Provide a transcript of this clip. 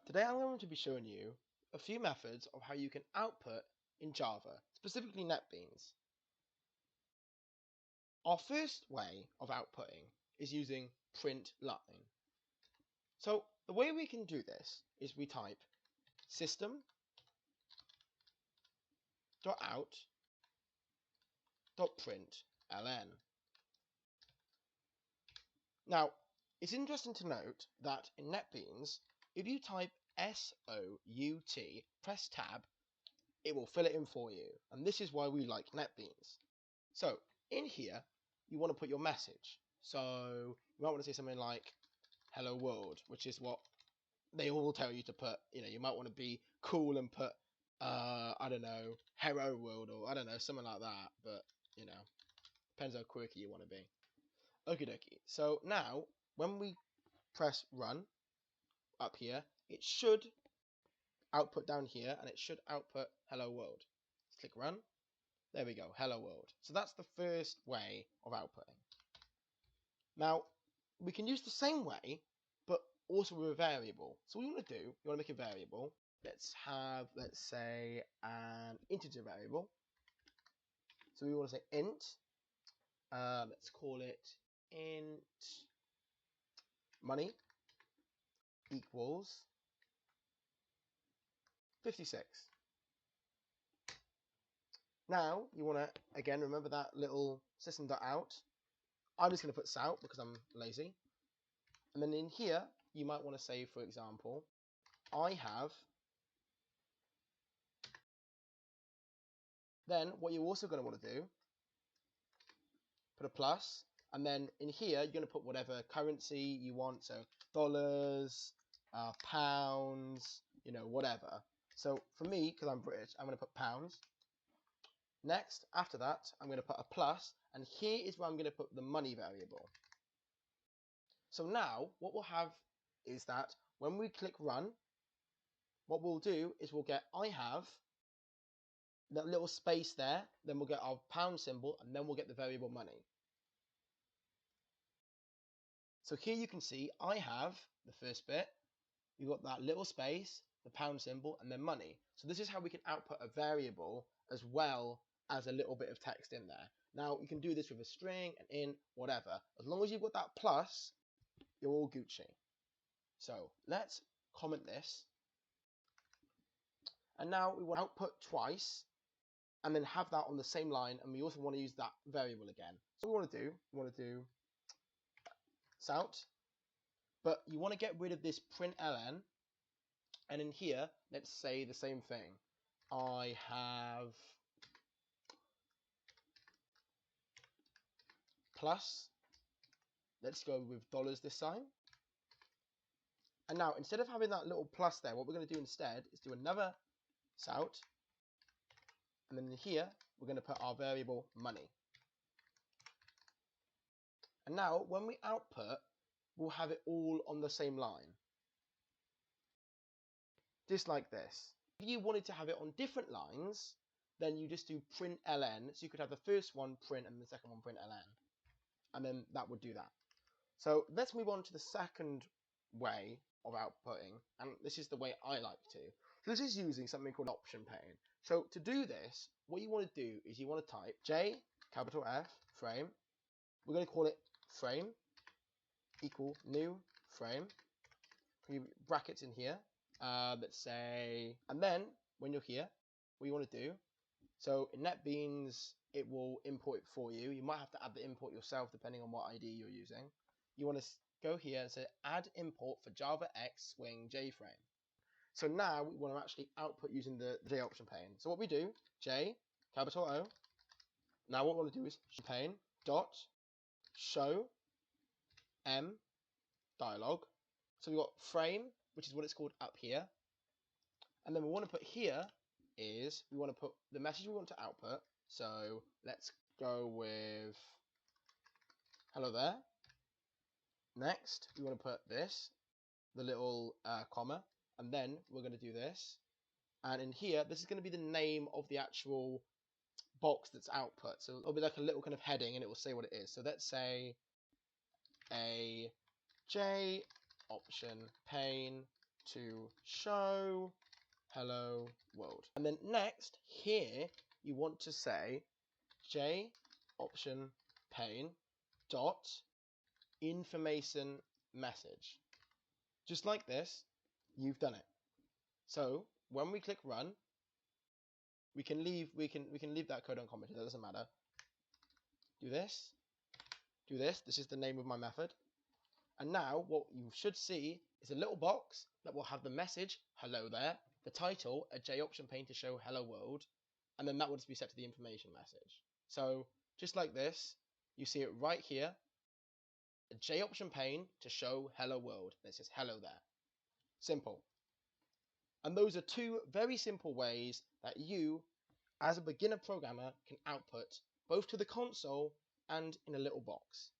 Today I'm going to be showing you a few methods of how you can output in Java, specifically NetBeans. Our first way of outputting is using print line. So the way we can do this is we type system.out.println. Now, it's interesting to note that in NetBeans, if you type SOUT, press tab, it will fill it in for you. And this is why we like NetBeans. So in here, you want to put your message. So you might want to say something like hello world, which is what they all tell you to put. You might want to be cool and put, I don't know, hello world, or I don't know, something like that. But, depends how quirky you want to be. Okie dokie. So now, when we press run up here, it should output down here, and it should output hello world. Let's click run. There we go, hello world. So that's the first way of outputting. Now, we can use the same way, but also with a variable. So what you want to do, you want to make a variable. Let's say, an integer variable. So we want to say int. Let's call it int money equals 56. Now, you want to, again, remember that little system.out. I'm just going to put SOUT because I'm lazy. And then in here, you might want to say, for example, I have. Then what you're also going to want to do, put a plus, and then in here, you're going to put whatever currency you want. So dollars, pounds, whatever. So for me, because I'm British, I'm going to put pounds. Next, after that, I'm going to put a plus, and here is where I'm going to put the money variable. So now, what we'll have is that when we click run, what we'll do is we'll get I have, that little space there, then we'll get our pound symbol, and then we'll get the variable money. So here you can see I have, the first bit, you've got that little space, the pound symbol, and then money. So this is how we can output a variable as well as a little bit of text in there. Now, you can do this with a string, an int, whatever. As long as you've got that plus, you're all Gucci. So let's comment this. And now we want to output twice, and then have that on the same line, and we also want to use that variable again. So what we want to do SOUT, but you want to get rid of this println, and in here, let's say the same thing. I have plus, let's go with dollars this time. And now, instead of having that little plus there, what we're going to do instead is do another SOUT, and then in here, we're going to put our variable money. And now, when we output, we'll have it all on the same line. Just like this. If you wanted to have it on different lines, then you just do println, so you could have the first one print and the second one println, and then that would do that. So let's move on to the second way of outputting, and this is the way I like to. So this is using something called option pane. So to do this, what you want to do is you want to type J, capital F, frame. We're going to call it frame equal new frame. Brackets in here. Let's say, and then when you're here, what you want to do, so in NetBeans, it will import it for you. You might have to add the import yourself depending on what IDE you're using. You want to go here and say add import for Java X Swing JFrame. So now we want to actually output using the J option pane. So what we do, J, capital O. Now what we want to do is pane dot show M dialog. So we've got frame, which is what it's called up here. And then we want to put here is we want to put the message we want to output. So let's go with hello there. Next, we want to put this, the little comma, and then we're going to do this. And in here, this is going to be the name of the actual box that's output. So it'll be like a little kind of heading, and it will say what it is. So let's say a J option pane to show hello world. And then next, here, you want to say J option pane dot information message. Just like this, you've done it. So when we click run, we can leave that code uncommented. That doesn't matter. Do this. This is the name of my method. And now what you should see is a little box that will have the message hello there, the title a J option pane to show hello world, and then that will just be set to the information message. So just like this, you see it right here, a J option pane to show hello world. And it says hello there. Simple. And those are two very simple ways that you, as a beginner programmer, can output both to the console and in a little box.